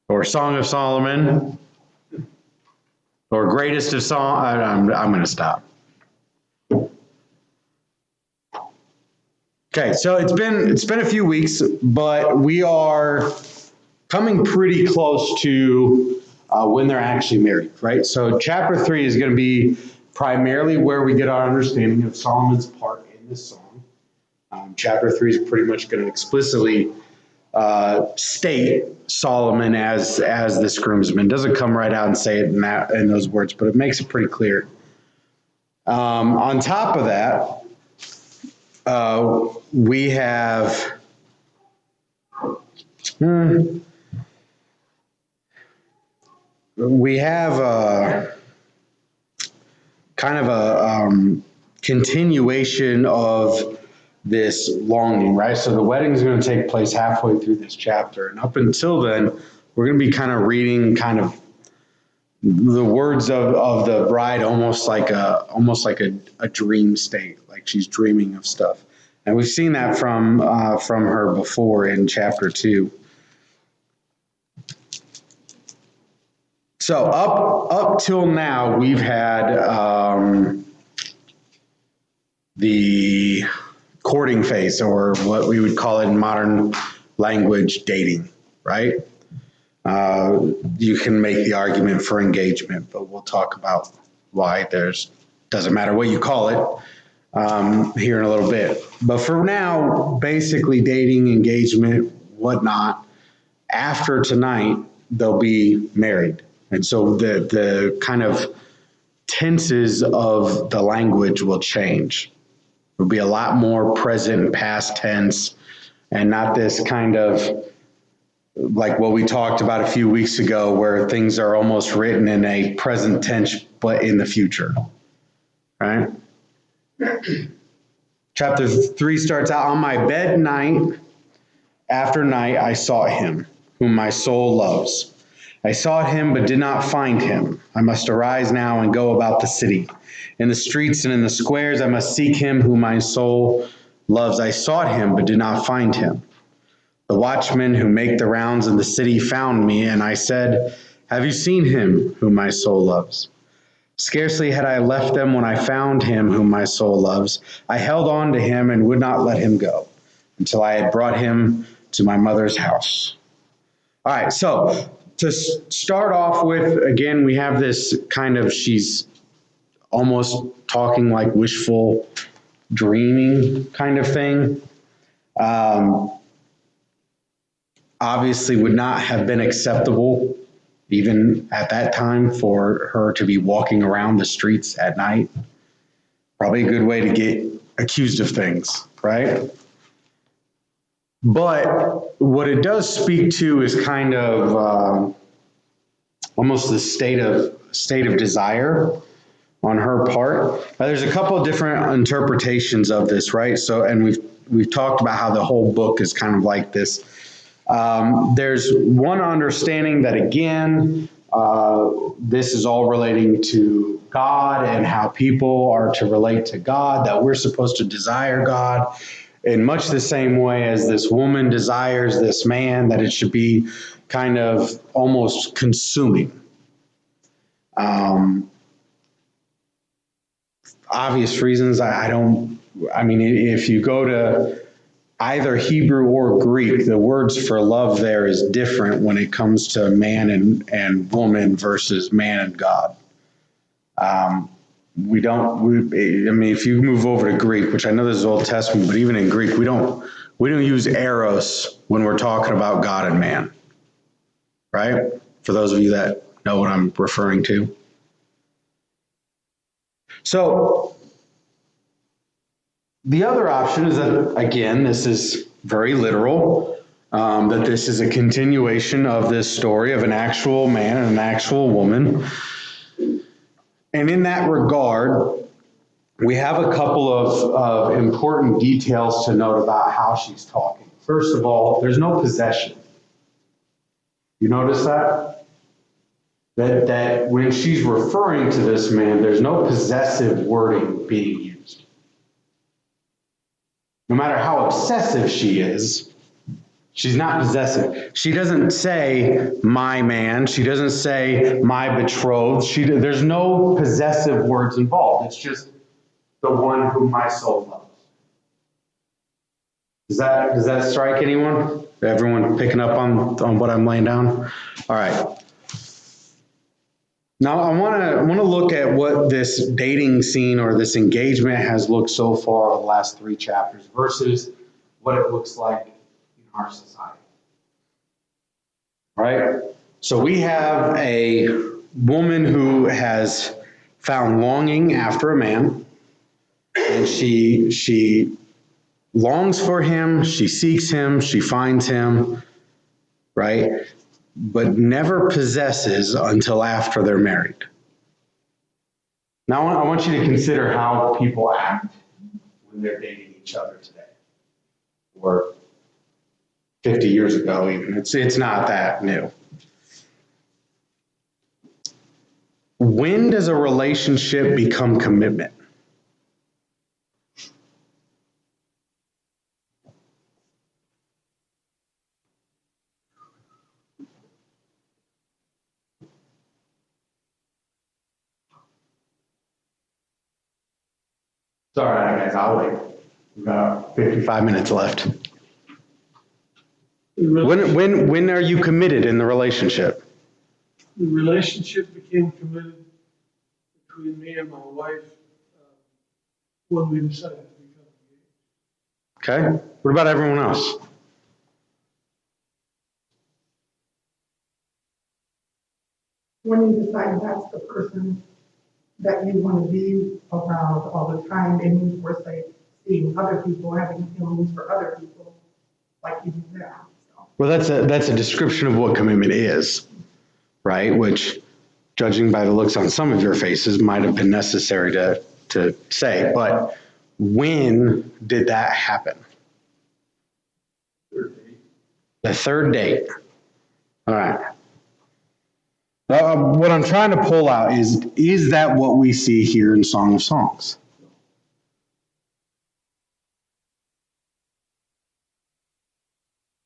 or Song of Solomon, or Greatest of Solomon. I'm going to stop. Okay, so it's been a few weeks, but we are coming pretty close to when they're actually married, right? So chapter 3 is going to be primarily where we get our understanding of Solomon's part in this song. Chapter 3 is pretty much going to explicitly state Solomon as this groomsman. Doesn't come right out and say it in those words, but it makes it pretty clear. On top of that, we have kind of a continuation of this longing, right? So the wedding is going to take place halfway through this chapter, and up until then, we're going to be kind of reading kind of the words of the bride, almost like a dream state, like she's dreaming of stuff. And we've seen that from her before in chapter 2. So up till now, we've had the courting phase, or what we would call it in modern language, dating, right? You can make the argument for engagement, but we'll talk about why doesn't matter what you call it here in a little bit. But for now, basically dating, engagement, whatnot. After tonight, they'll be married. And so the kind of tenses of the language will change. There'll be a lot more present and past tense, and not this kind of like what we talked about a few weeks ago, where things are almost written in a present tense, but in the future, right? Chapter 3 starts out, on my bed night after night, I sought him, whom my soul loves. I sought him, but did not find him. I must arise now and go about the city. In the streets and in the squares, I must seek him, whom my soul loves. I sought him, but did not find him. The watchmen who make the rounds in the city found me, and I said, have you seen him whom my soul loves? Scarcely had I left them when I found him whom my soul loves. I held on to him and would not let him go until I had brought him to my mother's house. All right, so to start off with, again, we have this kind of, she's almost talking like wishful dreaming kind of thing. Obviously would not have been acceptable even at that time for her to be walking around the streets at night. Probably a good way to get accused of things, right? But what it does speak to is kind of almost the state of desire on her part. There's a couple of different interpretations of this, right? So, and we've talked about how the whole book is kind of like this. There's one understanding that, again, this is all relating to God and how people are to relate to God, that we're supposed to desire God in much the same way as this woman desires this man, that it should be kind of almost consuming. Obvious reasons, I mean, if you go to either Hebrew or Greek, the words for love there is different when it comes to man and woman versus man and God. I mean, if you move over to Greek, which I know this is Old Testament, but even in Greek, we don't use eros when we're talking about God and man, right? For those of you that know what I'm referring to. So the other option is that, again, this is very literal, that this is a continuation of this story of an actual man and an actual woman. And in that regard, we have a couple of important details to note about how she's talking. First of all, there's no possession. You notice that? That when she's referring to this man, there's no possessive wording being used. No matter how obsessive she is, She's not possessive. She doesn't say my man. She doesn't say my betrothed. There's no possessive words involved. It's just the one whom my soul loves. Does that strike anyone? Everyone picking up on what I'm laying down? All right. Now I want to look at what this dating scene or this engagement has looked so far over the last 3 chapters versus what it looks like in our society. Right? So we have a woman who has found longing after a man, and she longs for him, she seeks him, she finds him, right? But never possesses until after they're married. Now I want you to consider how people act when they're dating each other today, or 50 years ago even. It's not that new. When does a relationship become commitment? It's all right, guys, I'll wait. We've got 55 minutes left. When are you committed in the relationship? The relationship became committed between me and my wife when we decided to become engaged. Okay. What about everyone else? When you decide that's the person that you want to be around all the time, and you were seeing other people, having feelings for other people, like you do now. So. Well, that's a description of what commitment is, right? Which, judging by the looks on some of your faces, might have been necessary to say. But when did that happen? The third date. All right. What I'm trying to pull out is that what we see here in Song of Songs?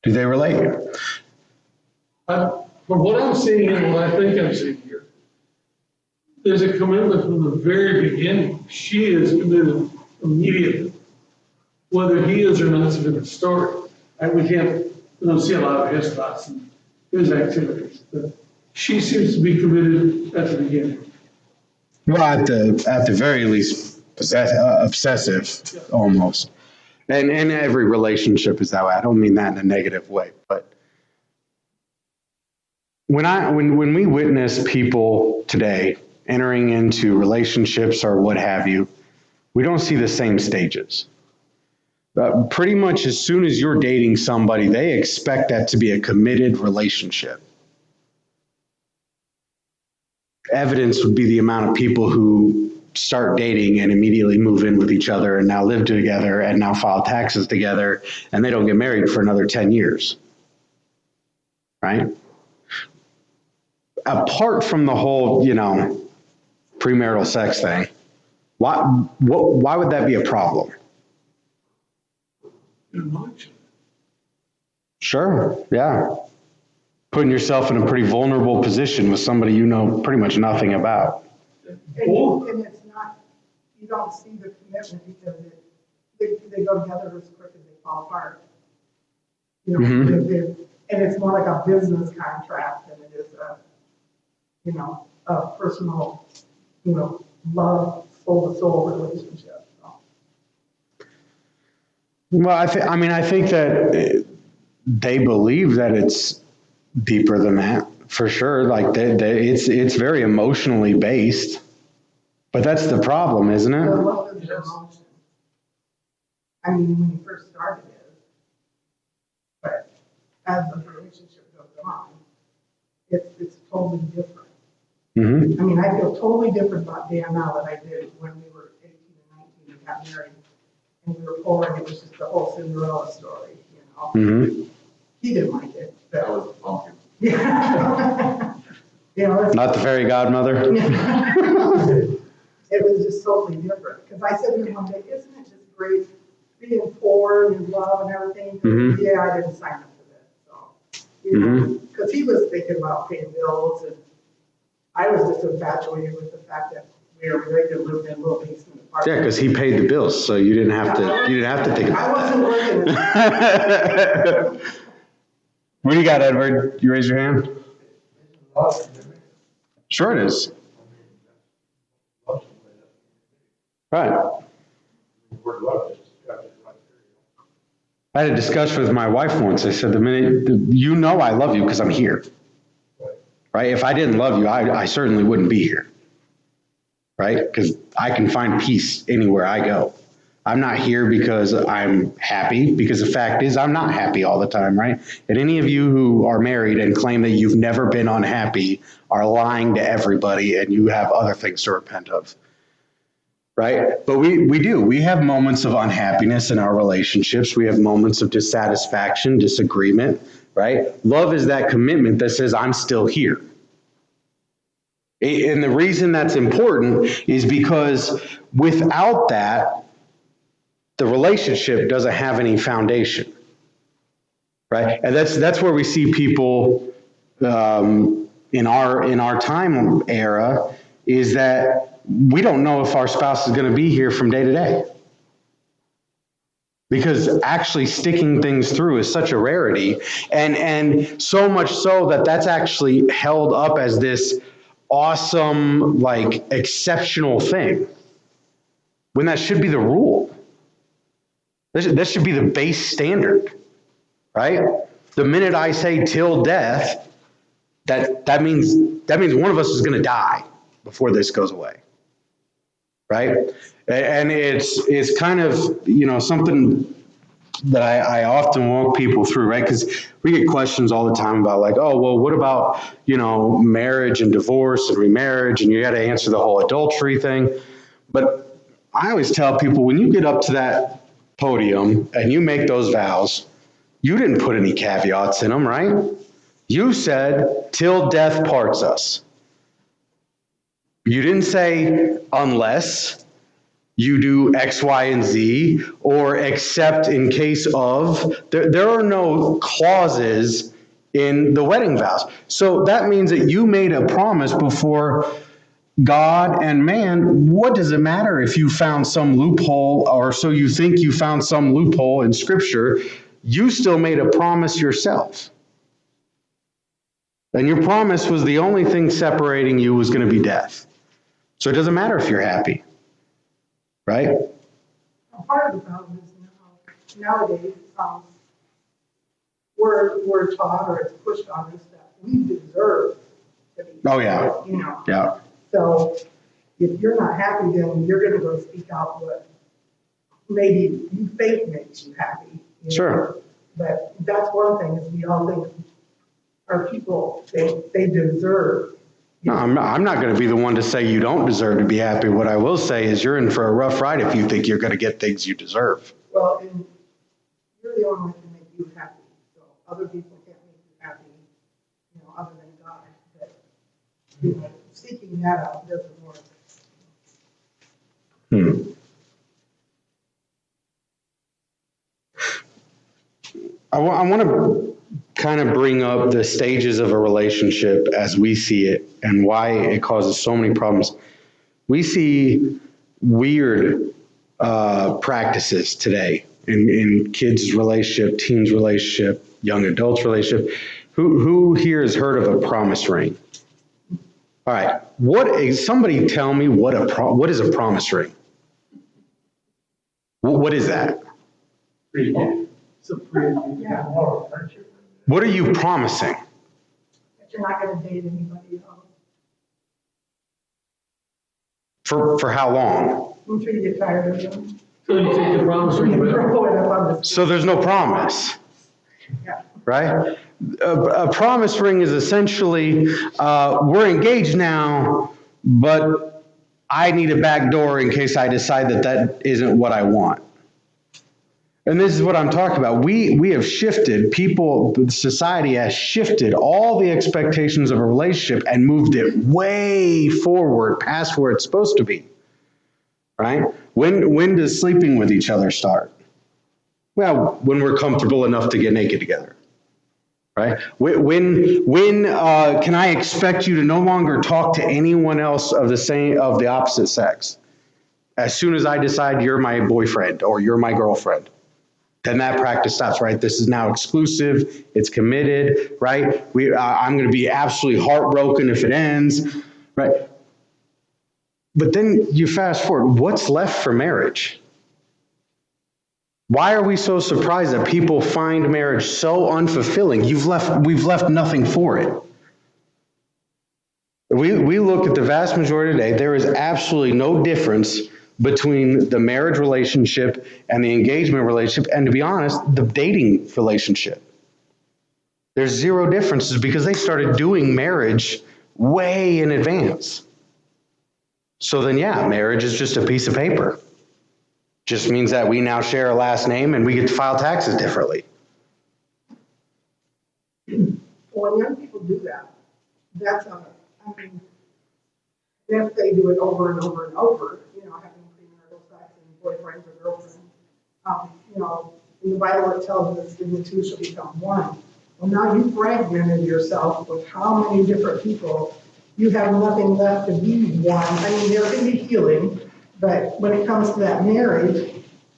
Do they relate? From what I'm seeing and what I think I'm seeing here, there's a commitment from the very beginning. She is committed immediately. Whether he is or not is a different story. We don't see a lot of his thoughts and his activities, but she seems to be committed at the beginning. Well, at the very least, obsessive, almost. And every relationship is that way. I don't mean that in a negative way, but when we witness people today entering into relationships or what have you, we don't see the same stages. Pretty much as soon as you're dating somebody, they expect that to be a committed relationship. Evidence would be the amount of people who start dating and immediately move in with each other and now live together and now file taxes together, and they don't get married for another 10 years. Right? Apart from the whole, premarital sex thing, why would that be a problem? Sure, yeah. Putting yourself in a pretty vulnerable position with somebody you know pretty much nothing about. And it's not, you don't see the commitment because they go together as quick as they fall apart. And it's more like a business contract than it is a personal, love, soul-to-soul relationship. So. Well, I think that they believe that it's deeper than that, for sure. Like it's very emotionally based, but that's the problem, isn't it? Well, there's emotion. I mean, when you first started it, but as the relationship goes on, it's totally different. Mm-hmm. I mean, I feel totally different about Dan now than I did when we were 18 and 19 and got married, and we were poor, and it was just the whole Cinderella story, Mm-hmm. He didn't like it. That was the pumpkin. Yeah. Not the fairy godmother. It was just totally different. Because I said to him one day, isn't it just great being poor and in love and everything? Mm-hmm. Yeah, I didn't sign up for this. You know, because he was thinking about paying bills, and I was just infatuated with the fact that we were ready to live in a little basement Yeah, apartment. because he paid the bills, so you didn't have to think I about wasn't working. that. What do you got, Edward? You raise your hand? Sure it is. Right. I had a discussion with my wife once. I said, the minute, you know I love you because I'm here. Right? If I didn't love you, I certainly wouldn't be here. Right? Because I can find peace anywhere I go. I'm not here because I'm happy, because the fact is I'm not happy all the time, right? And any of you who are married and claim that you've never been unhappy are lying to everybody, and you have other things to repent of. Right? But we do. We have moments of unhappiness in our relationships. We have moments of dissatisfaction, disagreement, right? Love is that commitment that says, I'm still here. And the reason that's important is because without that, the relationship doesn't have any foundation, right? And that's where we see people in our time era, is that we don't know if our spouse is going to be here from day to day. Because actually sticking things through is such a rarity, and so much so that that's actually held up as this awesome, like, exceptional thing, when that should be the rule. This should be the base standard, right? The minute I say till death, that means one of us is going to die before this goes away. Right? And it's kind of, something that I often walk people through, right? Because we get questions all the time about, like, oh, well, what about, marriage and divorce and remarriage, and you got to answer the whole adultery thing. But I always tell people, when you get up to that podium and you make those vows, you didn't put any caveats in them, right? You said, till death parts us. You didn't say unless you do X, Y, and Z, or except in case of. There are no clauses in the wedding vows. So that means that you made a promise before God and man. What does it matter if you found some loophole, or so you think you found some loophole in Scripture? You still made a promise yourself. And your promise was the only thing separating you was going to be death. So it doesn't matter if you're happy, right? Part of the problem is nowadays, we're taught, or it's pushed on us, that we deserve to be. Oh, yeah. Yeah. So if you're not happy, then you're going to go speak out what maybe you think makes you happy. Sure. But that's one thing, is we all think our people, they deserve. No, I'm not going to be the one to say you don't deserve to be happy. What I will say is you're in for a rough ride if you think you're going to get things you deserve. Well, and you're the only one who can make you happy. So other people can't make you happy, other than God. But, seeking that out doesn't work. I want to kind of bring up the stages of a relationship as we see it and why it causes so many problems. We see weird practices today in kids' relationship, teens' relationship, young adults' relationship. Who here has heard of a promise ring? All right, somebody tell me what is a promise ring? What is that? Yeah. What are you promising? That you're not going to date anybody else. For how long? Until you get tired of them. So you take the promise ring You back. throw it up on the. So there's no promise, Yeah. right? A promise ring is essentially, we're engaged now, but I need a back door in case I decide that isn't what I want. And this is what I'm talking about. We have shifted, society has shifted all the expectations of a relationship and moved it way forward past where it's supposed to be, right? When does sleeping with each other start? Well, when we're comfortable enough to get naked together, right? When can I expect you to no longer talk to anyone else of the opposite sex? As soon as I decide you're my boyfriend or you're my girlfriend, then that practice stops, right? This is now exclusive, it's committed, right? I'm going to be absolutely heartbroken if it ends, right? But then you fast forward, what's left for marriage? Why are we so surprised that people find marriage so unfulfilling? We've left nothing for it. We look at the vast majority today, there is absolutely no difference between the marriage relationship and the engagement relationship, and to be honest, the dating relationship. There's zero differences because they started doing marriage way in advance. So then, yeah, marriage is just a piece of paper. Just means that we now share a last name and we get to file taxes differently. When young people do that, if they do it over and over and over, having premarital sex and boyfriends or girlfriends, in the Bible it tells us the two shall become one. Well, now you've fragmented yourself with how many different people. You have nothing left to be one. I mean, there can be healing, but when it comes to that marriage,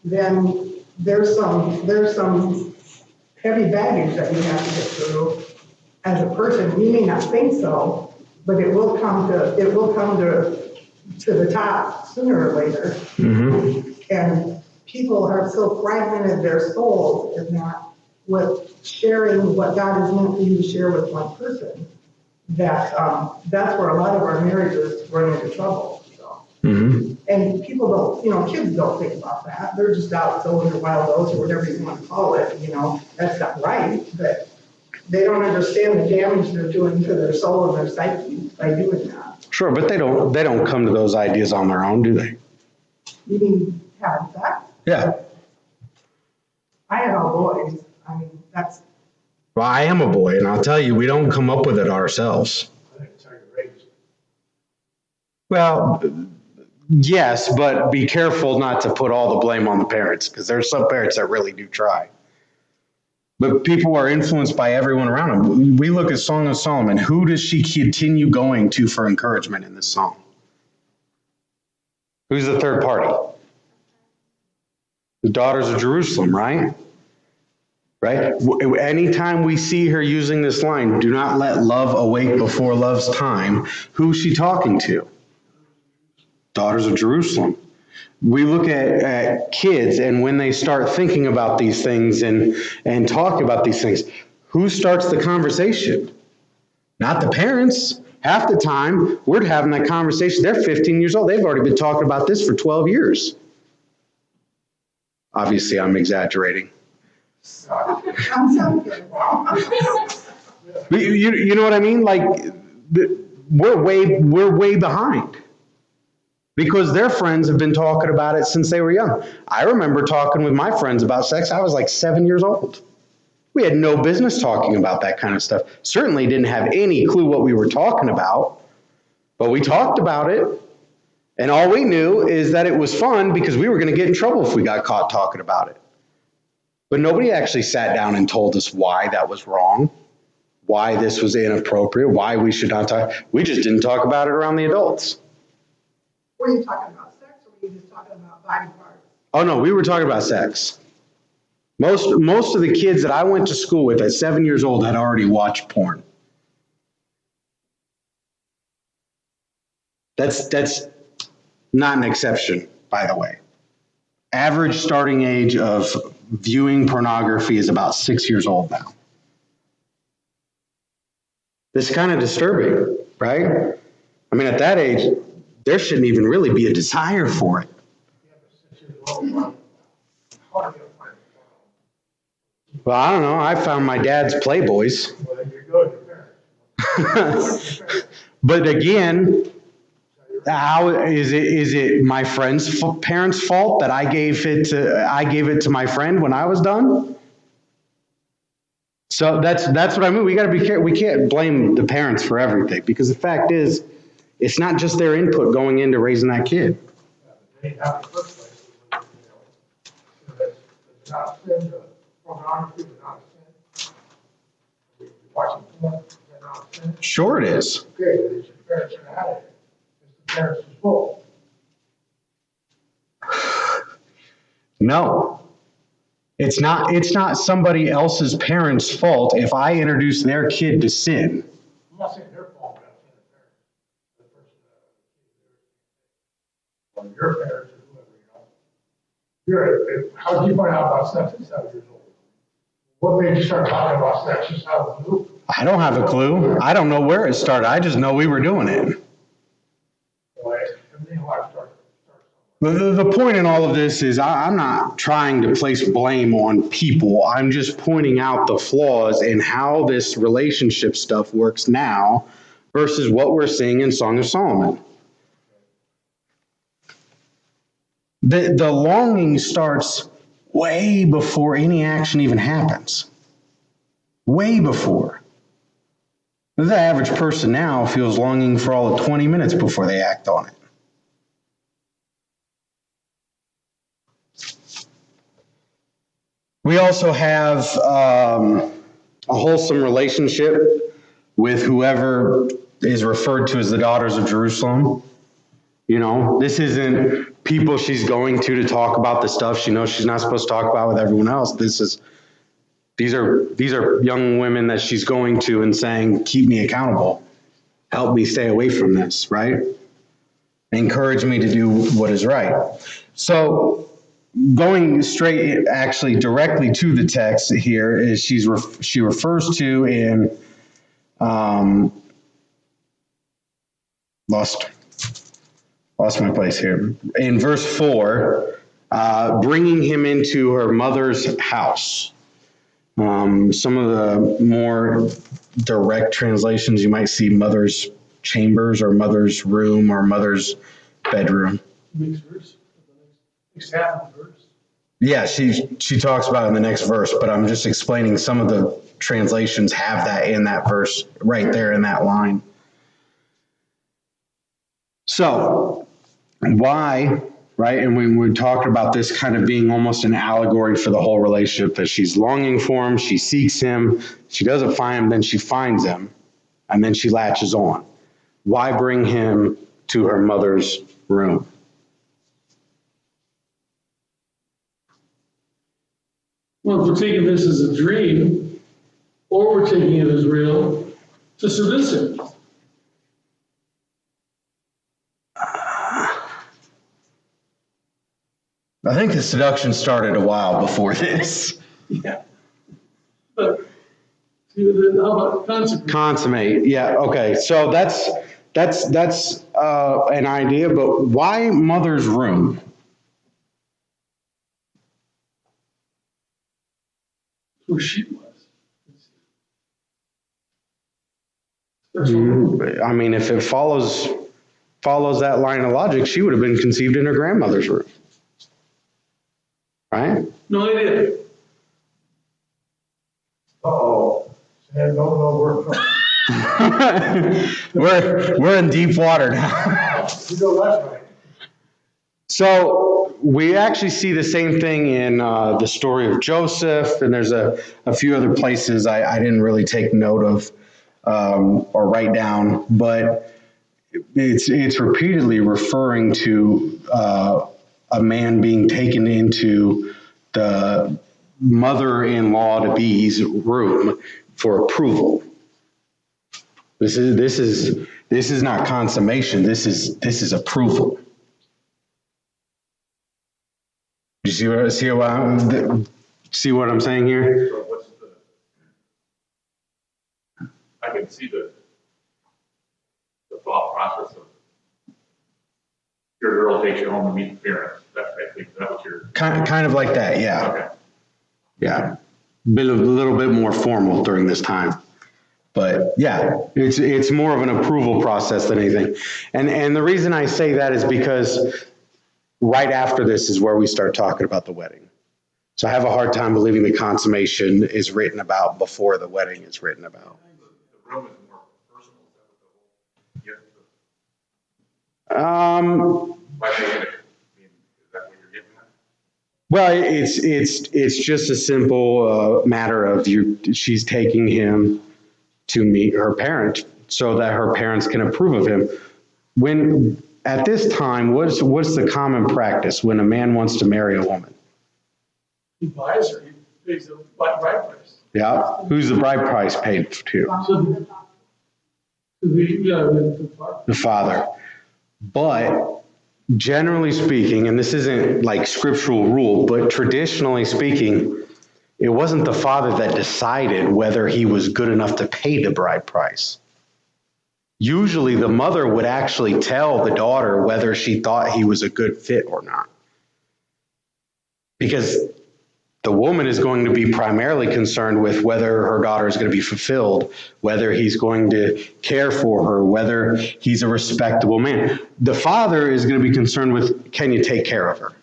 then there's some heavy baggage that you have to get through as a person. You may not think so, but it will come to the top sooner or later. Mm-hmm. And people are so fragmented their souls is not with sharing what God has meant for you to share with one person. That's where a lot of our marriages run into trouble. So. Mm-hmm. And people don't, kids don't think about that. They're just out sowing their wild oats or whatever you want to call it. That's not right, but they don't understand the damage they're doing to their soul and their psyche by doing that. Sure, but they don't come to those ideas on their own, do they? You mean having sex? Yeah. I had all boys. I mean, that's. Well, I am a boy, and I'll tell you, we don't come up with it ourselves. I think it's how you're raised. Well, yes, but be careful not to put all the blame on the parents, because there's some parents that really do try. But people are influenced by everyone around them. We look at Song of Solomon. Who does she continue going to for encouragement in this song? Who's the third party? The daughters of Jerusalem, right? Right? Anytime we see her using this line, do not let love awake before love's time, who's she talking to? Daughters of Jerusalem. We look at kids, and when they start thinking about these things and talk about these things, who starts the conversation? Not the parents. Half the time, we're having that conversation. They're 15 years old. They've already been talking about this for 12 years. Obviously, I'm exaggerating. You know what I mean? Like, we're way behind. Because their friends have been talking about it since they were young. I remember talking with my friends about sex. I was like 7 years old. We had no business talking about that kind of stuff. Certainly didn't have any clue what we were talking about, but we talked about it. And all we knew is that it was fun because we were going to get in trouble if we got caught talking about it. But nobody actually sat down and told us why that was wrong, why this was inappropriate, why we should not talk. We just didn't talk about it around the adults. Were you talking about sex, or were you just talking about body parts? Oh no, we were talking about sex. Most of the kids that I went to school with at 7 years old had already watched porn. That's not an exception, by the way. Average starting age of viewing pornography is about 6 years old now. It's kind of disturbing, right? I mean, at that age, there shouldn't even really be a desire for it. Well, I don't know. I found my dad's Playboys. Well, then you're good. But again, how is it my friend's parents' fault that I gave it to my friend when I was done? So that's what I mean. We got to be careful. We can't blame the parents for everything, because the fact is, it's not just their input going into raising that kid. They have the first place. It's not sin, pornography is not sin. watching porn. Is that not what I'm saying? Sure it is. Okay, but it's your parents are out of it. It's the parents' fault. No. It's not somebody else's parents' fault if I introduce their kid to sin. I'm not saying their fault, but I'm saying the parents, the person, or your parents or whoever, how did you find out about sex at 7 years old? What made you start talking about sex? Just out of the blue? I don't have a clue. I don't know where it started. I just know we were doing it. Everything in life starts. The point in all of this is I'm not trying to place blame on people. I'm just pointing out the flaws in how this relationship stuff works now versus what we're seeing in Song of Solomon. The longing starts way before any action even happens. Way before. The average person now feels longing for all of 20 minutes before they act on it. We also have a wholesome relationship with whoever is referred to as the daughters of Jerusalem. You know, this isn't people she's going to talk about the stuff she knows she's not supposed to talk about with everyone else. These are young women that she's going to and saying, keep me accountable. Help me stay away from this, right? Encourage me to do what is right. So going straight, actually directly to the text here is she refers to in lost my place here. In verse 4, bringing him into her mother's house. Some of the more direct translations, you might see mother's chambers or mother's room or mother's bedroom. Next verse, next half of the verse. Yeah, she talks about it in the next verse, but I'm just explaining some of the translations have that in that verse right there in that line. So, why, right? And when we talked about this kind of being almost an allegory for the whole relationship, that she's longing for him, she seeks him, she doesn't find him, then she finds him, and then she latches on. Why bring him to her mother's room? Well, if we're taking this as a dream, or we're taking it as real, to seduce him. I think the seduction started a while before this. Yeah. But, how about consummate? Consummate, yeah, okay. So that's an idea, but why mother's room? Where she was. That's what- I mean, if it follows that line of logic, she would have been conceived in her grandmother's room. Right? No idea. Uh-oh. Sam, don't know where We're in deep water now. you go last night. So we actually see the same thing in the story of Joseph, and there's a few other places I didn't really take note of or write down, but it's repeatedly referring to a man being taken into the mother-in-law-to-be's room for approval. This is not consummation. This is approval. Do you see what I'm saying here? So what's I can see the thought process of your girl takes you home to meet the parents. I think that was your. Kind of like that, yeah. Okay. Yeah. A little bit more formal during this time. But yeah, it's more of an approval process than anything. And the reason I say that is because right after this is where we start talking about the wedding. So I have a hard time believing the consummation is written about before the wedding is written about. The room is more personal. Is that by making it, is that what you're getting at? Well, it's just a simple matter of she's taking him to meet her parents so that her parents can approve of him. When, at this time, what's the common practice when a man wants to marry a woman? He buys her, he pays the bride price. Yeah, who's the bride price paid to? So the The father. But generally speaking, and this isn't like scriptural rule, but traditionally speaking, it wasn't the father that decided whether he was good enough to pay the bride price. Usually the mother would actually tell the daughter whether she thought he was a good fit or not. Because the woman is going to be primarily concerned with whether her daughter is going to be fulfilled, whether he's going to care for her, whether he's a respectable man. The father is going to be concerned with, can you take care of her?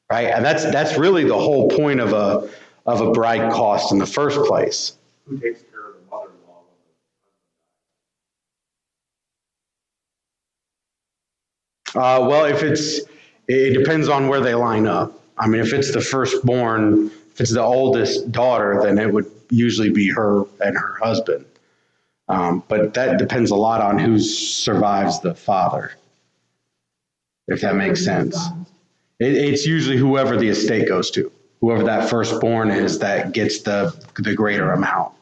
Right? And that's really the whole point of a bride cost in the first place. Who takes care of the mother-in-law Well, it depends on where they line up. I mean, if it's the firstborn, if it's the oldest daughter, then it would usually be her and her husband. But that depends a lot on who survives the father, if that makes sense. It's usually whoever the estate goes to, whoever that firstborn is that gets the greater amount.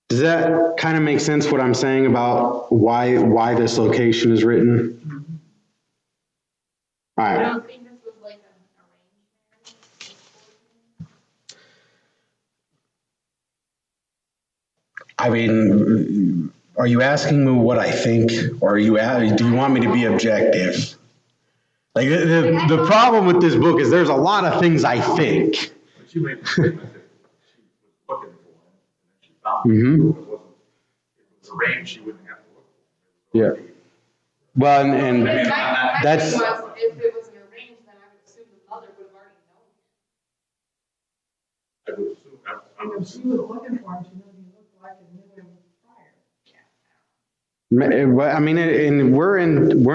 Does that kind of make sense what I'm saying about why this location is written? All I right. don't think this was like an arranged marriage. I mean, are you asking me what I think, or do you want me to be objective? Like the problem with this book is there's a lot of things I think. But she made the statement that she was looking for him, and then she found him. Mhm. If it was arranged, she wouldn't have to look for him. Yeah. Well, and My that's, thing was, if it was an arranged, then I would assume the mother would have already known. I would assume, I would If she assume was so. looking for him, she knew what he looked like and knew him prior. I mean, and we're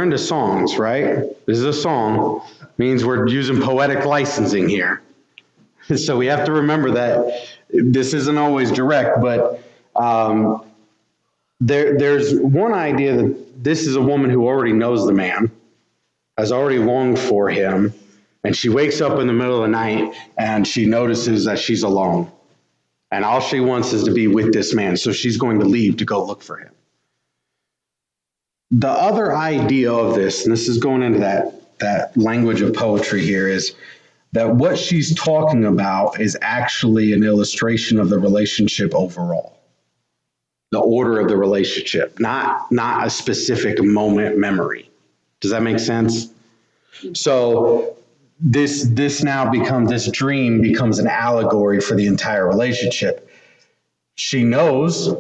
into songs, right? This is a song, means we're using poetic licensing here. So we have to remember that this isn't always direct, but there's one idea that this is a woman who already knows the man, has already longed for him, and she wakes up in the middle of the night and she notices that she's alone. And all she wants is to be with this man, so she's going to leave to go look for him. The other idea of this, and this is going into that language of poetry here, is that what she's talking about is actually an illustration of the relationship overall. The order of the relationship, not a specific moment memory. Does that make sense? So this dream becomes an allegory for the entire relationship. She knows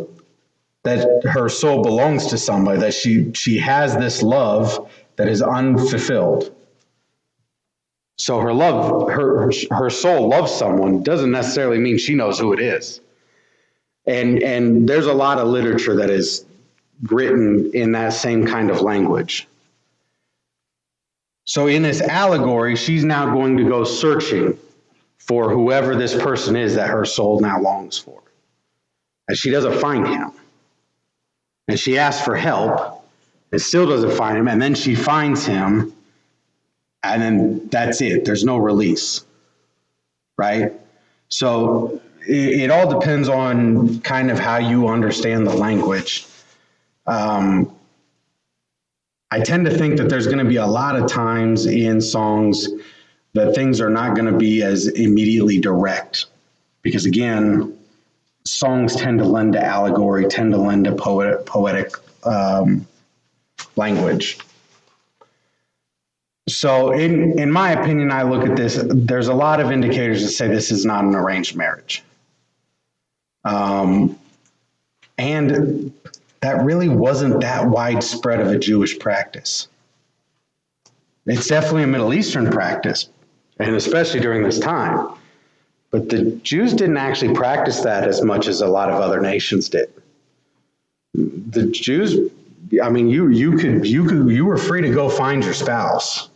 that her soul belongs to somebody, that she has this love that is unfulfilled. So her soul loves someone doesn't necessarily mean she knows who it is. And there's a lot of literature that is written in that same kind of language. So in this allegory, she's now going to go searching for whoever this person is that her soul now longs for. And she doesn't find him. And she asks for help and still doesn't find him. And then she finds him. And then that's it. There's no release. Right? So it all depends on kind of how you understand the language. I tend to think that there's going to be a lot of times in songs that things are not going to be as immediately direct. Because again, songs tend to lend to allegory, tend to lend to poetic language. So in my opinion, I look at this, there's a lot of indicators that say this is not an arranged marriage. And that really wasn't that widespread of a Jewish practice. It's definitely a Middle Eastern practice, and especially during this time. But the Jews didn't actually practice that as much as a lot of other nations did. The Jews, I mean, you were free to go find your spouse,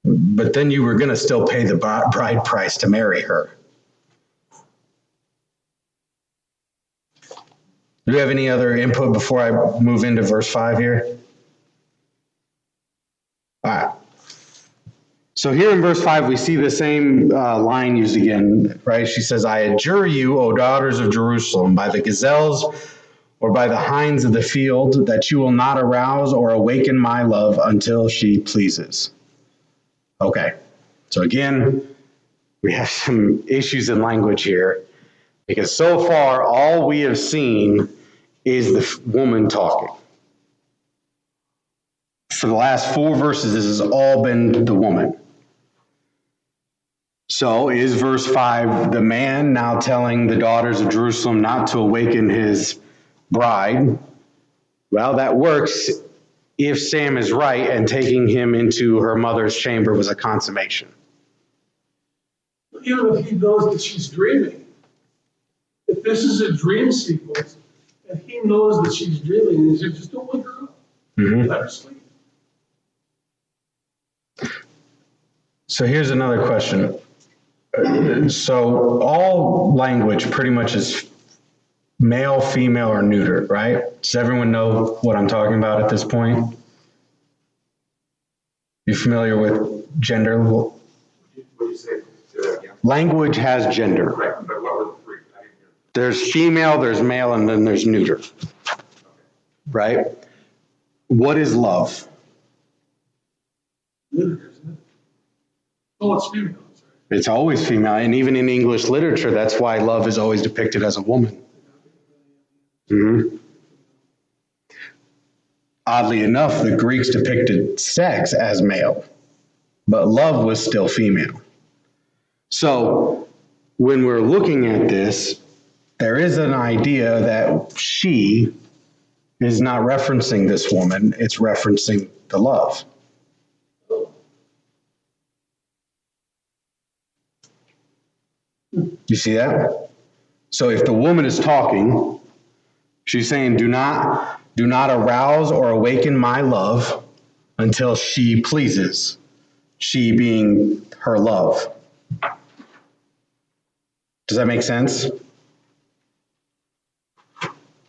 but then you were going to still pay the bride price to marry her. Do we have any other input before I move into verse 5 here? All right. So here in verse 5, we see the same line used again, right? She says, I adjure you, O daughters of Jerusalem, by the gazelles or by the hinds of the field, that you will not arouse or awaken my love until she pleases. Okay. So again, we have some issues in language here, because so far, all we have seen is the woman talking. For the last 4 verses, this has all been the woman. So is verse 5 the man now telling the daughters of Jerusalem not to awaken his bride? Well, that works if Sam is right and taking him into her mother's chamber was a consummation. Even if he knows that she's dreaming, if this is a dream sequence, and he knows that she's dreaming, he said, just don't wake her up. Let her sleep. So here's another question. So all language pretty much is male, female, or neuter, right? Does everyone know what I'm talking about at this point? You familiar with gender? What do you say? Say that again. Language has gender. Right, but what were the 3? I didn't hear. There's female, there's male, and then there's neuter, right? What is love? Literature, isn't it? Oh, it's female. That's right. It's always female, and even in English literature, that's why love is always depicted as a woman. Oddly enough, the Greeks depicted sex as male, but love was still female. So when we're looking at this, there is an idea that she is not referencing this woman, it's referencing the love. You see that? So if the woman is talking, she's saying, do not arouse or awaken my love until she pleases, she being her love. Does that make sense?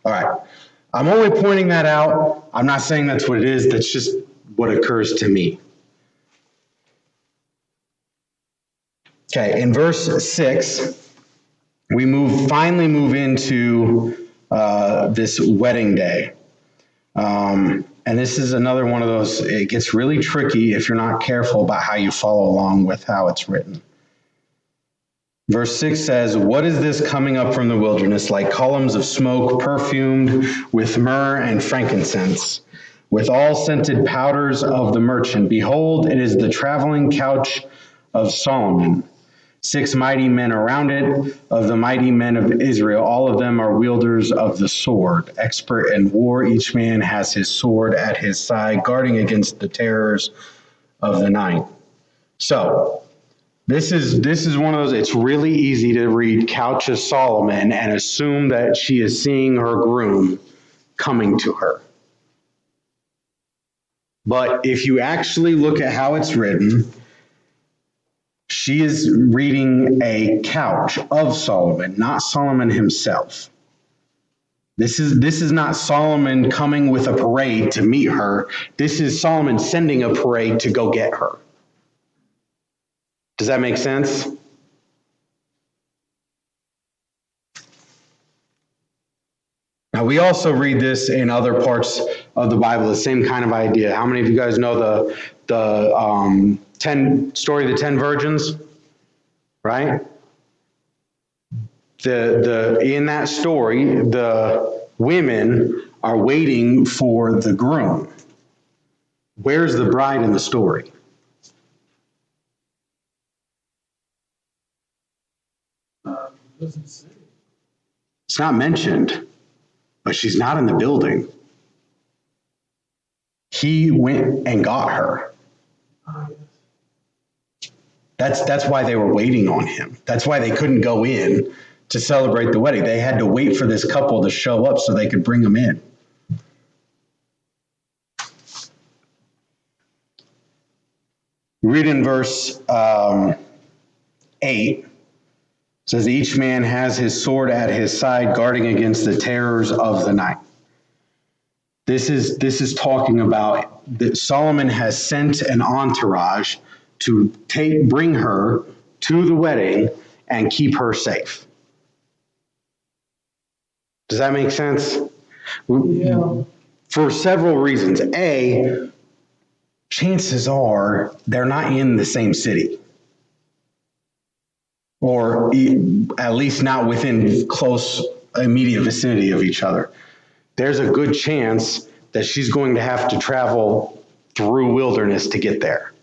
All right. I'm only pointing that out. I'm not saying that's what it is. That's just what occurs to me. Okay, in verse 6, we finally move into this wedding day. And this is another one of those, it gets really tricky if you're not careful about how you follow along with how it's written. Verse 6 says, what is this coming up from the wilderness, like columns of smoke perfumed with myrrh and frankincense, with all scented powders of the merchant? Behold, it is the traveling couch of Solomon. 6 mighty men around it, of the mighty men of Israel. All of them are wielders of the sword, expert in war. Each man has his sword at his side, guarding against the terrors of the night. So, this is one of those, it's really easy to read Couch of Solomon and assume that she is seeing her groom coming to her. But if you actually look at how it's written, she is reading a couch of Solomon, not Solomon himself. This is not Solomon coming with a parade to meet her. This is Solomon sending a parade to go get her. Does that make sense? Now, we also read this in other parts of the Bible, the same kind of idea. How many of you guys know the 10 story of the 10 virgins? Right? In that story, the women are waiting for the groom. Where's the bride in the story? Doesn't say. It's not mentioned, but she's not in the building. He went and got her. That's why they were waiting on him. That's why they couldn't go in to celebrate the wedding. They had to wait for this couple to show up so they could bring them in. Read in verse 8. says each man has his sword at his side, guarding against the terrors of the night. This is talking about that Solomon has sent an entourage to bring her to the wedding and keep her safe. Does that make sense? Yeah. For several reasons. A, chances are they're not in the same city. Or at least not within close immediate vicinity of each other. There's a good chance that she's going to have to travel through wilderness to get there.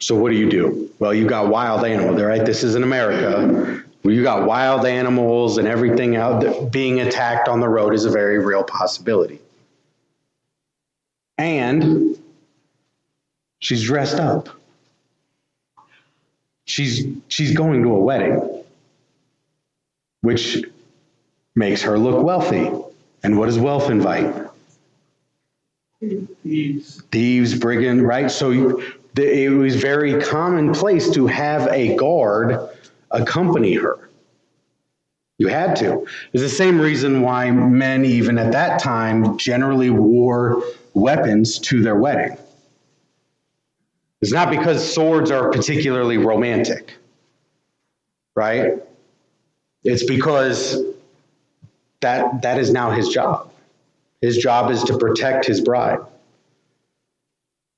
So what do? Well, you got wild animals, right? This is in America. Well, you got wild animals and everything out. Being attacked on the road is a very real possibility. And she's dressed up. She's going to a wedding, which makes her look wealthy. And what does wealth invite? Thieves, brigand, right? So it was very commonplace to have a guard accompany her. You had to. It's the same reason why men, even at that time, generally wore weapons to their wedding. It's not because swords are particularly romantic, right? It's because that is now his job. His job is to protect his bride.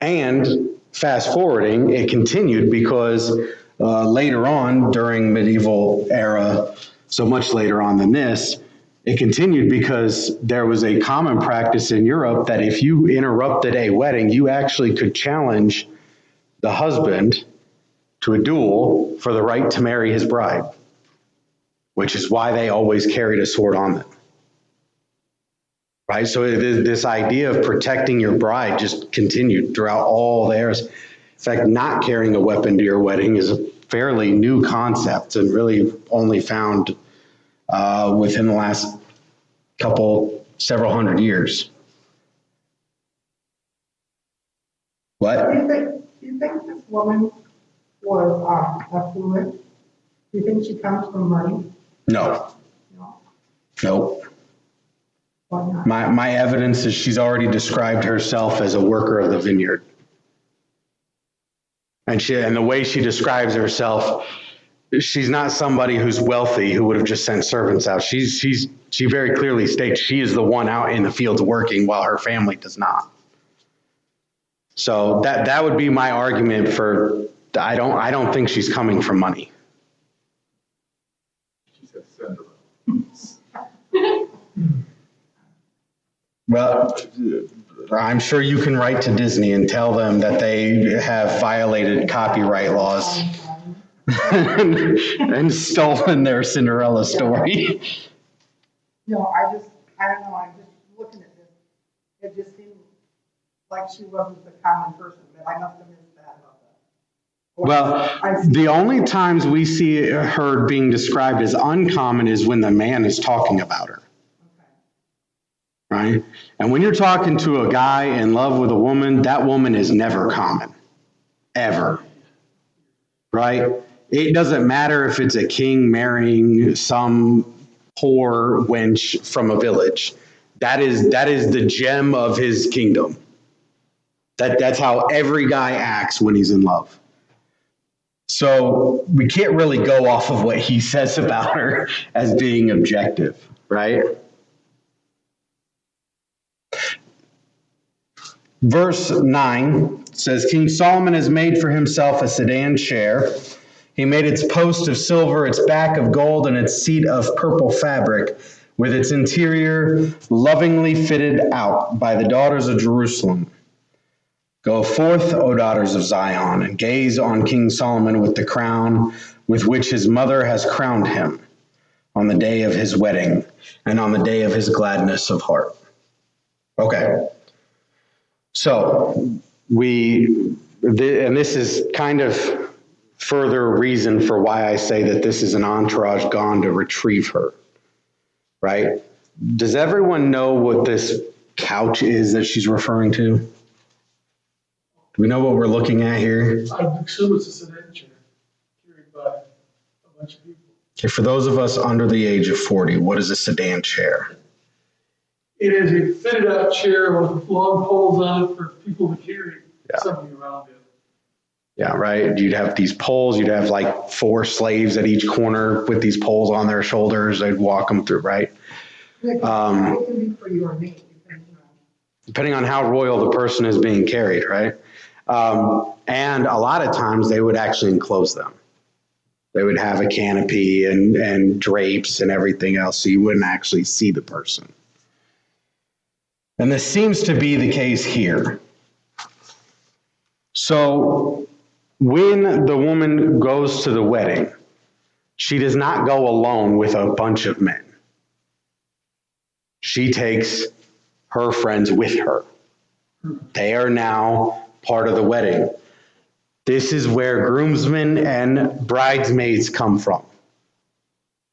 And fast forwarding, it continued because later on during medieval era, so much later on than this, it continued because there was a common practice in Europe that if you interrupted a wedding, you actually could challenge the husband to a duel for the right to marry his bride, which is why they always carried a sword on them. Right? So this idea of protecting your bride just continued throughout all the eras. In fact, not carrying a weapon to your wedding is a fairly new concept and really only found within the last several hundred years. What? Do you think this woman was affluent? Do you think she comes from money? No. No. Nope. Why not? My evidence is she's already described herself as a worker of the vineyard. And the way she describes herself, she's not somebody who's wealthy who would have just sent servants out. She very clearly states she is the one out in the fields working while her family does not. So that would be my argument for I don't think she's coming from money. She said Cinderella. Well, I'm sure you can write to Disney and tell them that they have violated copyright laws and stolen their Cinderella story. No, I don't know, I'm just looking at this. It just seemed like she wasn't the common person, but I must have missed that about that. Well, the only times we see her being described as uncommon is when the man is talking about her. Right? And when you're talking to a guy in love with a woman, that woman is never common. Ever. Right? It doesn't matter if it's a king marrying some poor wench from a village. That is the gem of his kingdom. That's how every guy acts when he's in love. So we can't really go off of what he says about her as being objective, right? Verse 9 says, King Solomon has made for himself a sedan chair. He made its post of silver, its back of gold, and its seat of purple fabric, with its interior lovingly fitted out by the daughters of Jerusalem. Go forth, O daughters of Zion, and gaze on King Solomon with the crown with which his mother has crowned him on the day of his wedding and on the day of his gladness of heart. Okay. So and this is kind of further reason for why I say that this is an entourage gone to retrieve her, right? Does everyone know what this couch is that she's referring to? Do we know what we're looking at here? I assume it's a sedan chair carried by a bunch of people. Okay, for those of us under the age of 40, what is a sedan chair? It is a fitted out chair with long poles on it for people to carry Yeah. something around it. Yeah, right. You'd have these poles. You'd have like 4 slaves at each corner with these poles on their shoulders. They'd walk them through, right? It can be pretty ornate, Depending on how royal the person is being carried, right? And a lot of times they would actually enclose them. They would have a canopy and drapes and everything else, so you wouldn't actually see the person. And this seems to be the case here. So when the woman goes to the wedding, she does not go alone with a bunch of men. She takes her friends with her. They are now part of the wedding. This is where groomsmen and bridesmaids come from,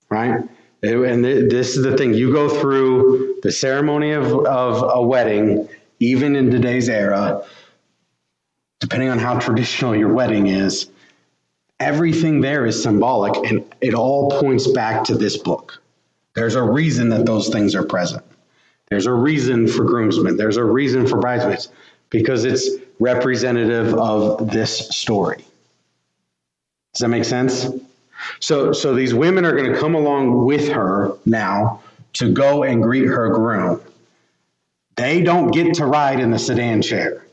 right? And this is the thing. You go through the ceremony of a wedding, even in today's era, depending on how traditional your wedding is, everything there is symbolic, and it all points back to this book. There's a reason that those things are present. There's a reason for groomsmen. There's a reason for bridesmaids, because it's representative of this story. Does that make sense? So these women are going to come along with her now to go and greet her groom. They don't get to ride in the sedan chair.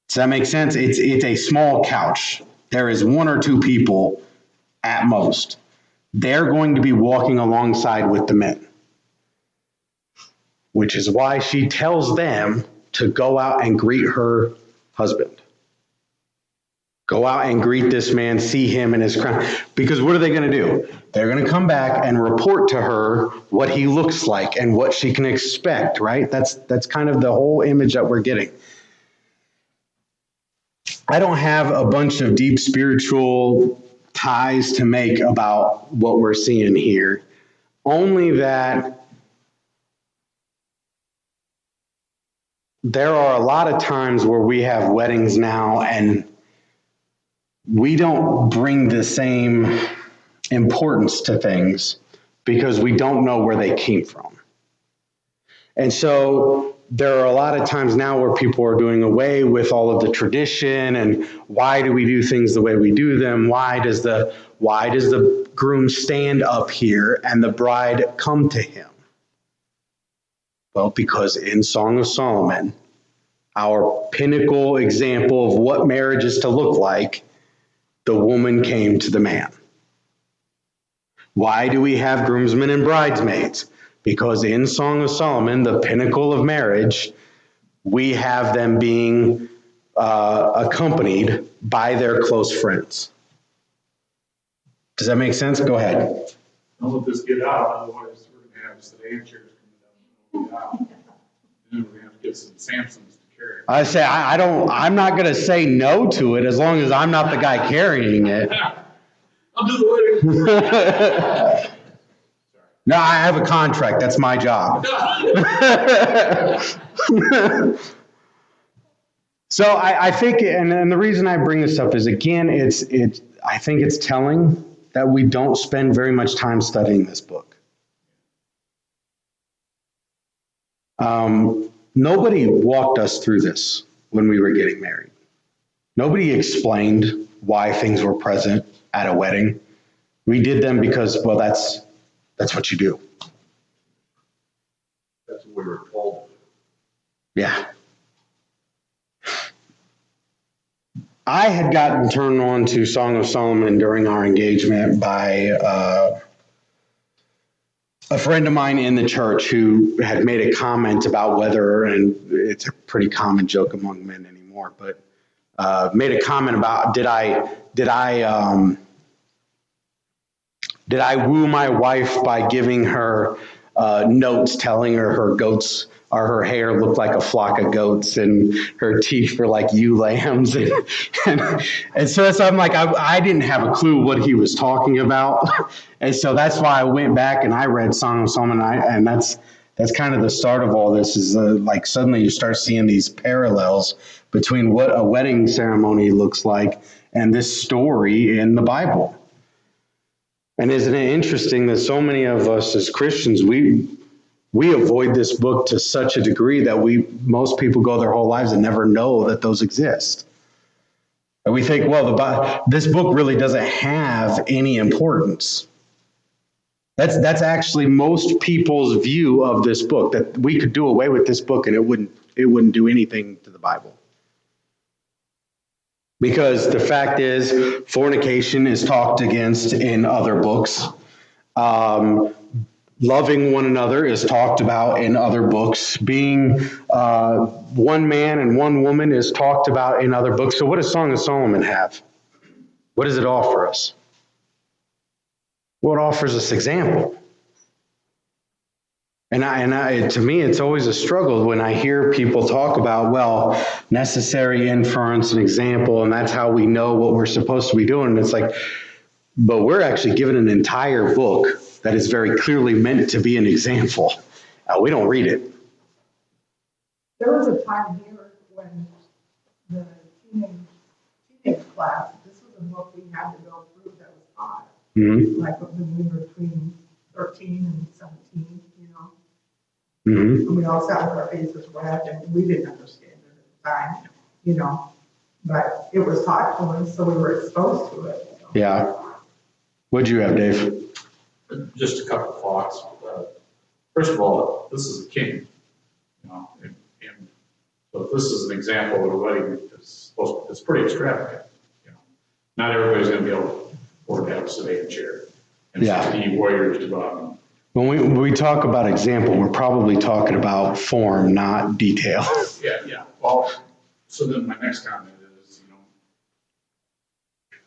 Does that make sense? It's a small couch. There is 1 or 2 people at most. They're going to be walking alongside with the men, which is why she tells them to go out and greet her husband. Go out and greet this man, see him in his crown. Because what are they going to do? They're going to come back and report to her what he looks like and what she can expect, right? That's kind of the whole image that we're getting. I don't have a bunch of deep spiritual ties to make about what we're seeing here. Only that there are a lot of times where we have weddings now and we don't bring the same importance to things because we don't know where they came from. And so there are a lot of times now where people are doing away with all of the tradition and why do we do things the way we do them? Why does the groom stand up here and the bride come to him? Well, because in Song of Solomon, our pinnacle example of what marriage is to look like, the woman came to the man. Why do we have groomsmen and bridesmaids? Because in Song of Solomon, the pinnacle of marriage, we have them being accompanied by their close friends. Does that make sense? Go ahead. Don't let this get out, otherwise we're gonna have sedan chairs coming down. Then we're gonna have to get some Samsons to carry it. I say, I'm not going to say no to it as long as I'm not the guy carrying it. I'll do the wedding. No, I have a contract. That's my job. So I think, and the reason I bring this up is, again, I think it's telling that we don't spend very much time studying this book. Nobody walked us through this when we were getting married. Nobody explained why things were present at a wedding. We did them because, well, that's what you do. That's what we were told. Yeah. I had gotten turned on to Song of Solomon during our engagement by a friend of mine in the church who had made a comment about whether, and it's a pretty common joke among men anymore, but made a comment about did I woo my wife by giving her notes telling her goats or her hair looked like a flock of goats and her teeth were like ewe lambs. And so I'm like, I didn't have a clue what he was talking about. And so that's why I went back and I read Song of Solomon, and that's kind of the start of all this, is like suddenly you start seeing these parallels between what a wedding ceremony looks like and this story in the Bible. And isn't it interesting that so many of us as Christians, we avoid this book to such a degree that most people go their whole lives and never know that those exist. And we think, well, this book really doesn't have any importance. That's actually most people's view of this book, that we could do away with this book and it wouldn't do anything to the Bible. Because the fact is, fornication is talked against in other books. Loving one another is talked about in other books. Being one man and one woman is talked about in other books. So what does Song of Solomon have? What does it offer us? Well, it offers us example. And to me, it's always a struggle when I hear people talk about, well, necessary inference and example, and that's how we know what we're supposed to be doing. And it's like, but we're actually given an entire book that is very clearly meant to be an example. We don't read it. There was a time here when the teenage class, this was a book we had to go through that was taught. Mm-hmm. Like when we were between 13 and 17, you know. Mm-hmm. And we all sat with our faces red and we didn't understand it at the time, you know. But it was taught to us, so we were exposed to it. So. Yeah. What'd you have, Dave? Just a couple of thoughts. First of all, this is a king, you know, and so if this is an example of a wedding, it's pretty extravagant. You know, not everybody's going to be able to afford to have a sedan chair and 60 warriors to go out and. When we talk about example, we're probably talking about form, not detail. Yeah. Well, so then my next comment is, you know,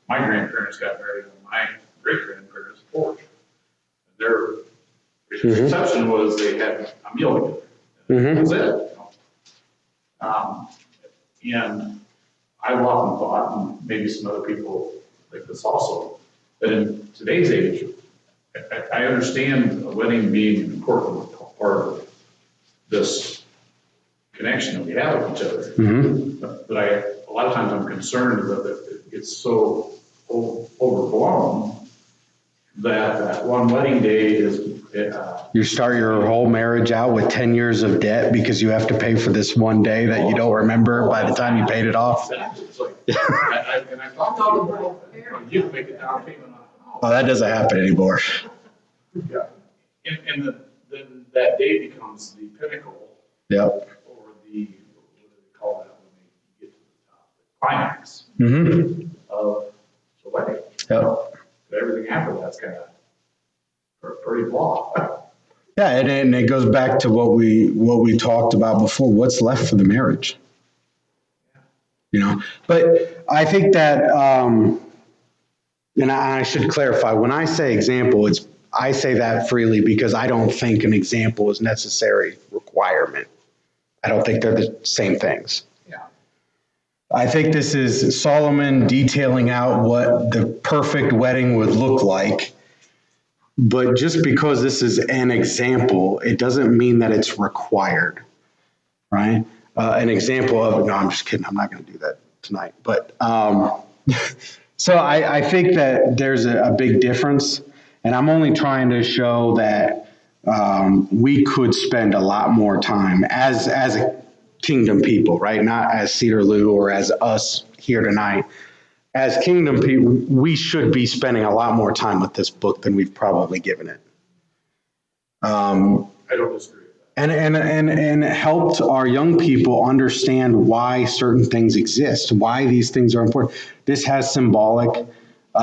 my grandparents got married on my great-grandparents' porch. Their exception was they had a meal together. That was it. You know? And I've often thought, and maybe some other people like this also, that in today's age, I understand a wedding being an important part of this connection that we have with each other. Mm-hmm. But a lot of times I'm concerned that it's so overblown that one wedding day is. You start your whole marriage out with 10 years of debt because you have to pay for this one day that you don't remember by the time you paid it off. It's like, and I talked to you can make a down payment on a house. Oh, that doesn't happen anymore. Yeah. And then that day becomes the pinnacle. Yep. Or the, what do they call that when they get to the top? The climax. Mm-hmm. Of the wedding. Yep. But everything after that's kind of pretty blah. Yeah, and it goes back to what we talked about before. What's left for the marriage? You know, but I think that, and I should clarify, when I say example, I say that freely because I don't think an example is necessary requirement. I don't think they're the same things. Yeah. I think this is Solomon detailing out what the perfect wedding would look like. But just because this is an example, it doesn't mean that it's required, right? An example of, no, I'm just kidding. I'm not going to do that tonight. But so I think that there's a big difference. And I'm only trying to show that we could spend a lot more time as a kingdom people, right? Not as Cedarloo or as us here tonight. As kingdom people, we should be spending a lot more time with this book than we've probably given it. I don't disagree with that. And helped our young people understand why certain things exist, why these things are important. This has symbolic,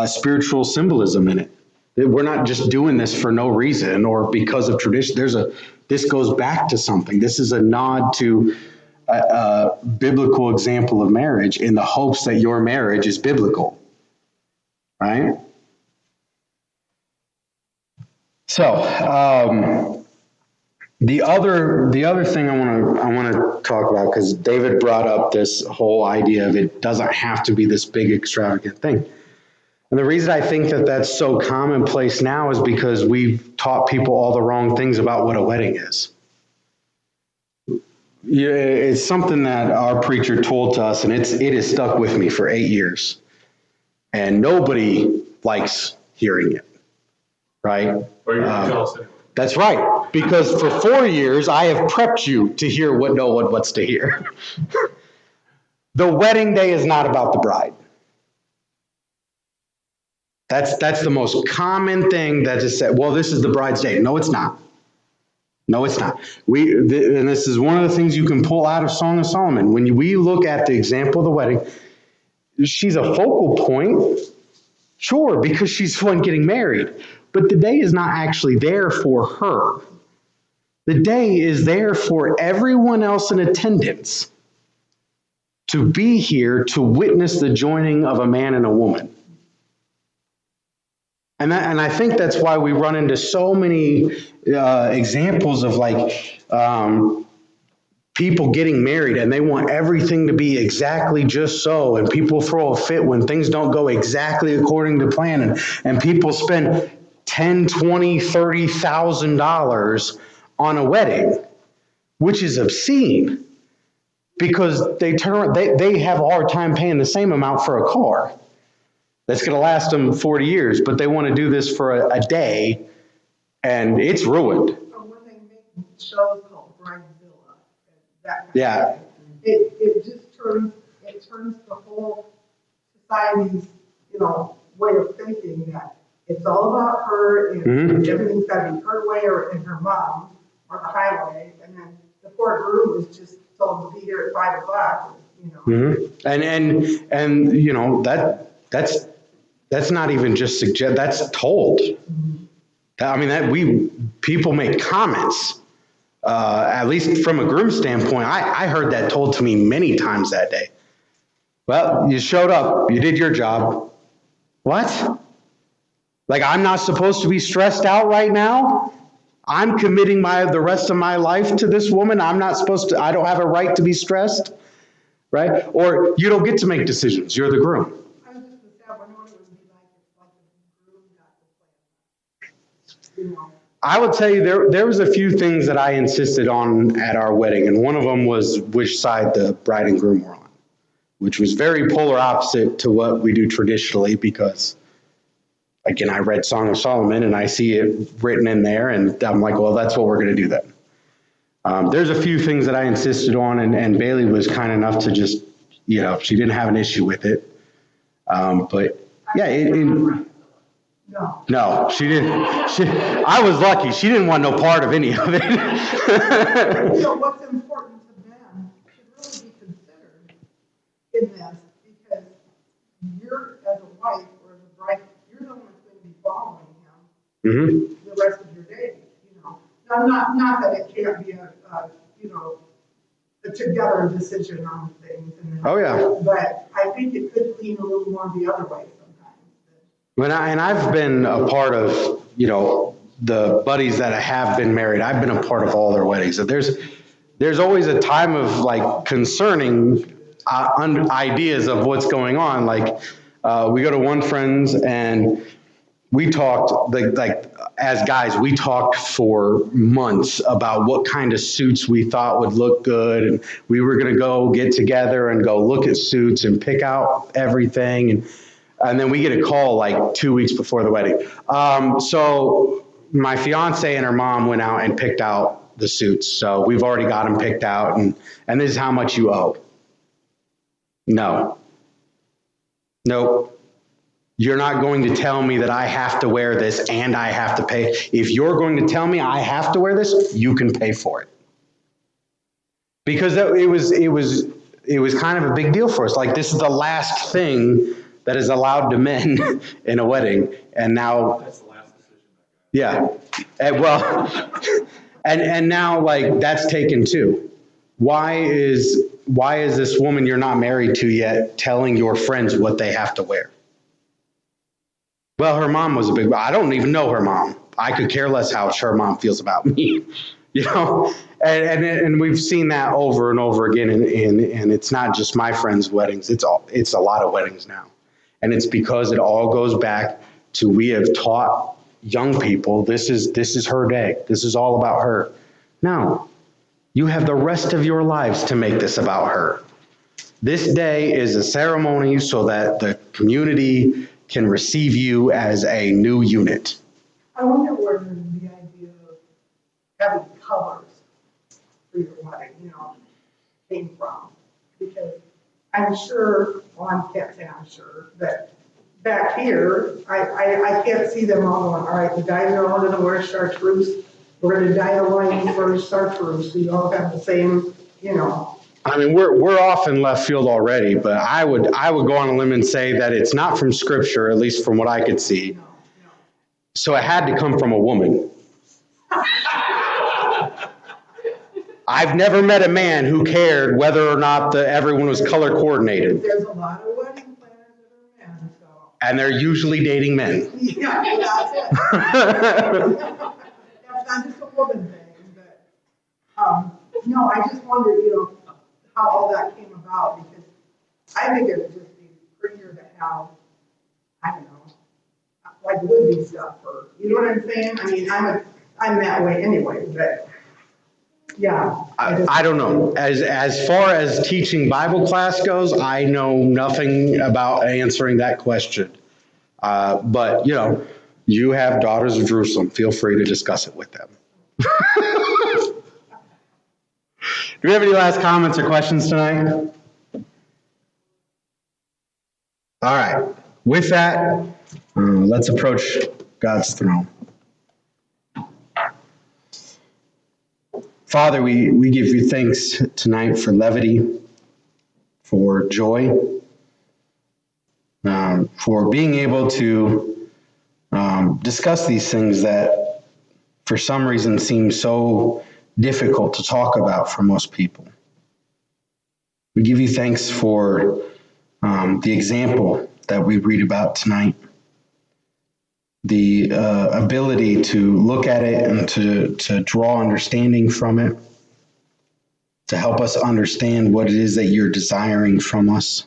spiritual symbolism in it. We're not just doing this for no reason or because of tradition. This goes back to something. This is a nod to a biblical example of marriage in the hopes that your marriage is biblical, right? So the other thing I want to talk about, because David brought up this whole idea of it doesn't have to be this big extravagant thing. And the reason I think that that's so commonplace now is because we've taught people all the wrong things about what a wedding is. Yeah, it's something that our preacher told to us, and it has stuck with me for 8 years. And nobody likes hearing it. right? Or you're jealous anyway. That's right, because for 4 years, I have prepped you to hear what no one wants to hear. The wedding day is not about the bride. That's the most common thing that is said, well, this is the bride's day. No, it's not. No, it's not. And this is one of the things you can pull out of Song of Solomon. When we look at the example of the wedding, she's a focal point, sure, because she's the one getting married. But the day is not actually there for her. The day is there for everyone else in attendance to be here to witness the joining of a man and a woman. And I think that's why we run into so many examples of people getting married and they want everything to be exactly just so, and people throw a fit when things don't go exactly according to plan, and people spend $10,000, $20,000, $30,000 on a wedding, which is obscene because they have a hard time paying the same amount for a car that's going to last them 40 years, but they want to do this for a day, and it's ruined. So when they make shows called Bridezilla, that kind Yeah. of thing, it just turns the whole society's, way of thinking that it's all about her and everything's got to be her way or in her mom or the highway, and then the poor groom is just told to be here at 5 o'clock, And that's not even just suggest, that's told. I mean, people make comments, at least from a groom standpoint. I heard that told to me many times that day. Well, you showed up, you did your job. What? Like, I'm not supposed to be stressed out right now? I'm committing the rest of my life to this woman. I don't have a right to be stressed, right? Or you don't get to make decisions. You're the groom. I was just I wonder what it would be like if the groom got the plan. I would tell you there was a few things that I insisted on at our wedding, and one of them was which side the bride and groom were on, which was very polar opposite to what we do traditionally because, again, I read Song of Solomon and I see it written in there, and I'm like, well, that's what we're going to do then. There's a few things that I insisted on, and Bailey was kind enough to just, she didn't have an issue with it. But yeah, no, she didn't. I was lucky. She didn't want no part of any of it. What's important to them should really be considered in this, because you're, as a wife or as a bride, you're the one that's going to be following him the rest of your days, Now, not that it can't be a together decision on things. Oh, yeah. But I think it could lean a little more the other way sometimes. And I've been a part of, the buddies that have been married. I've been a part of all their weddings. So there's always a time of concerning ideas of what's going on. We go to one friend's and we talked as guys, we talked for months about what kind of suits we thought would look good. And we were going to go get together and go look at suits and pick out everything. And then we get a call 2 weeks before the wedding. So my fiance and her mom went out and picked out the suits. So we've already got them picked out, and this is how much you owe. No. Nope. You're not going to tell me that I have to wear this and I have to pay. If you're going to tell me I have to wear this, you can pay for it. Because it was kind of a big deal for us. This is the last thing that is allowed to men in a wedding. And now, That's the last decision. yeah. And now that's taken too. Why is this woman you're not married to yet telling your friends what they have to wear? Well, her mom was I don't even know her mom. I could care less how her mom feels about me, and we've seen that over and over again. And it's not just my friends' weddings. It's a lot of weddings now. And it's because it all goes back to, we have taught young people, this is her day. This is all about her. No, you have the rest of your lives to make this about her. This day is a ceremony so that the community can receive you as a new unit. I wonder where the idea of having colors for your wedding, came from. Because I'm sure, well, I can't say I'm sure, that back here, I can't see them all going, all right, the guys are all gonna wear chartreuse. We're gonna dye a line for chartreuse, so you all have the same, I mean, we're off in left field already, but I would go on a limb and say that it's not from scripture, at least from what I could see. So it had to come from a woman. I've never met a man who cared whether or not everyone was color coordinated. There's a lot of wedding planners that are men, so. And they're usually dating men. Yeah, that's it. That's not just a woman thing, but, no, I just wondered, how all that came about, because I think it would just be prettier to have, I don't know, like woody stuff, or, you know what I'm saying? I mean, I'm that way anyway, but, yeah. I don't know. As far as teaching Bible class goes, I know nothing about answering that question. But, you have Daughters of Jerusalem. Feel free to discuss it with them. Do we have any last comments or questions tonight? All right. With that, let's approach God's throne. Father, we give you thanks tonight for levity, for joy, for being able to discuss these things that for some reason seem so difficult to talk about for most people. We give you thanks for the example that we read about tonight, the ability to look at it and to draw understanding from it, to help us understand what it is that you're desiring from us,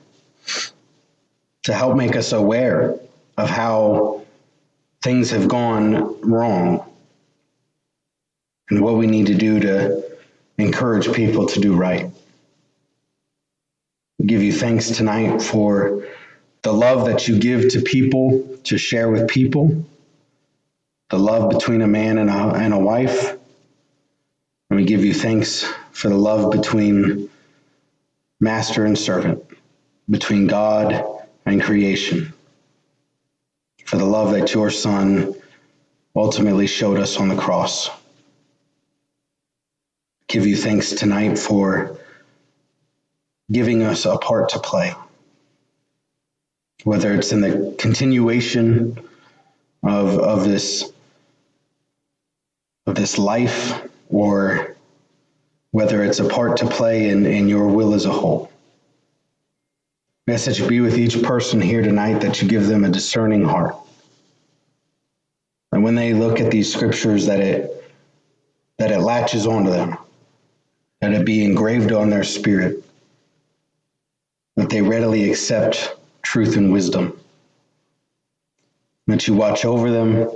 to help make us aware of how things have gone wrong and what we need to do to encourage people to do right. We give you thanks tonight for the love that you give to people, to share with people, the love between a man and a wife. And we give you thanks for the love between master and servant, between God and creation, for the love that your Son ultimately showed us on the cross. Give you thanks tonight for giving us a part to play, whether it's in the continuation of this life, or whether it's a part to play in your will as a whole. We ask that you be with each person here tonight, that you give them a discerning heart. And when they look at these scriptures, that it latches onto them, that it be engraved on their spirit, that they readily accept truth and wisdom, that you watch over them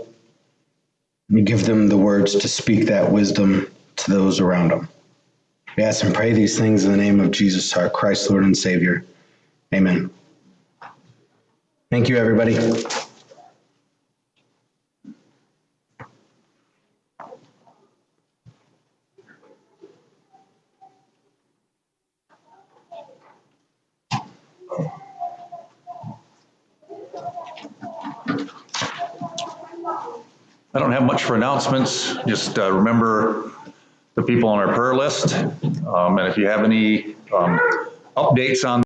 and give them the words to speak that wisdom to those around them. We ask and pray these things in the name of Jesus, our Christ, Lord and Savior. Amen. Thank you, everybody. I don't have much for announcements. Just remember the people on our prayer list. And if you have any updates on